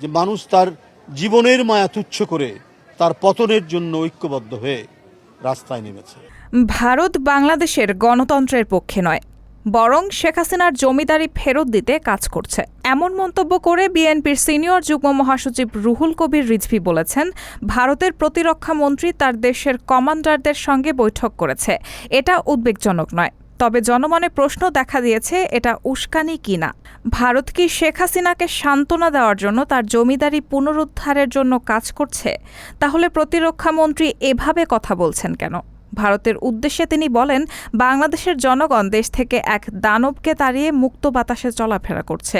যে মানুষ তার জীবনের মায়া তুচ্ছ করে তার পতনের জন্য ঐক্যবদ্ধ হয়ে রাস্তায় নেমেছে। ভারত বাংলাদেশের গণতন্ত্রের পক্ষে নয়, বরং শেখ হাসিনার জমিদারি ফেরত দিতে কাজ করছে, এমন মন্তব্য করে বিএনপির সিনিয়র যুগ্ম মহাসচিব রুহুল কবির রিজভী বলেছেন, ভারতের প্রতিরক্ষা মন্ত্রী তার দেশের কমান্ডারদের সঙ্গে বৈঠক করেছে, এটা উদ্বেগজনক নয়। তবে জনমনে প্রশ্ন দেখা দিয়েছে, এটা উস্কানি কিনা। ভারত কি শেখ হাসিনাকে সান্ত্বনা দেওয়ার জন্য তার জমিদারি পুনরুদ্ধারের জন্য কাজ করছে? তাহলে প্রতিরক্ষা মন্ত্রী এভাবে কথা বলছেন কেন? ভারতের উদ্দেশ্যে তিনি বলেন, বাংলাদেশের জনগণ দেশ থেকে এক দানবকে তাড়িয়ে মুক্ত বাতাসে চলাফেরা করছে।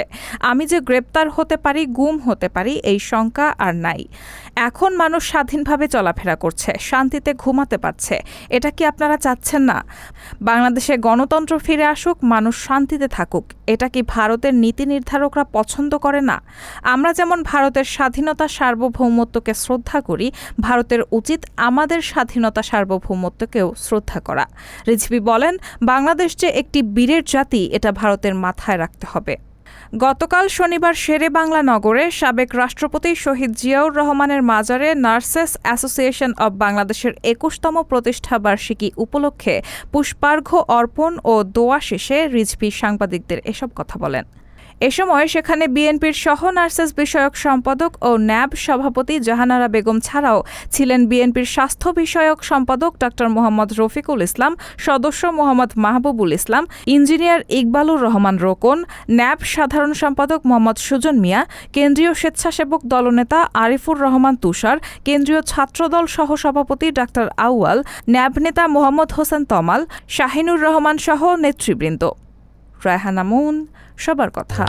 আমি যে গ্রেপ্তার হতে পারি, গুম হতে পারি, এই শঙ্কা আর নাই। এখন মানুষ স্বাধীনভাবে চলাফেরা করছে, শান্তিতে ঘুমাতে পারছে। এটা কি আপনারা চাচ্ছেন না? বাংলাদেশে গণতন্ত্র ফিরে আসুক, মানুষ শান্তিতে থাকুক। এটা কি ভারতের নীতি নির্ধারকরা পছন্দ করে না? আমরা যেমন ভারতের স্বাধীনতা সার্বভৌমত্বকে শ্রদ্ধা করি, ভারতের উচিত আমাদের স্বাধীনতা সার্বভৌমত্বকেও শ্রদ্ধা করা। রিজভী বলেন, বাংলাদেশ যে একটি বীরের জাতি, এটা ভারতের মাথায় রাখতে হবে। গতকাল শনিবার শেরে বাংলা নগরে সাবেক রাষ্ট্রপতি শহীদ জিয়াউর রহমানের মাজারে নার্সেস অ্যাসোসিয়েশন অব বাংলাদেশের ২১তম প্রতিষ্ঠাবার্ষিকী উপলক্ষে পুষ্পার্ঘ্য অর্পণ ও দোয়া শেষে রিজভী সাংবাদিকদের এসব কথা বলেন। এ সময় সেখানে বিএনপির সহ নার্সেস বিষয়ক সম্পাদক ও ন্যাব সভাপতি জাহানারা বেগম ছাড়াও ছিলেন বিএনপির স্বাস্থ্য বিষয়ক সম্পাদক ডা মোহাম্মদ রফিকুল ইসলাম, সদস্য মোহাম্মদ মাহবুবুল ইসলাম, ইঞ্জিনিয়ার ইকবালুর রহমান রোকন, ন্যাব সাধারণ সম্পাদক মোহাম্মদ সুজন মিয়া, কেন্দ্রীয় স্বেচ্ছাসেবক দলনেতা আরিফুর রহমান তুষার, কেন্দ্রীয় ছাত্রদল সহসভাপতি ডা আউয়াল, ন্যাব নেতা মোহাম্মদ হোসেন তমাল, শাহিনুর রহমান সহ নেতৃবৃন্দ। রায়হানা মুন, সবার কথা।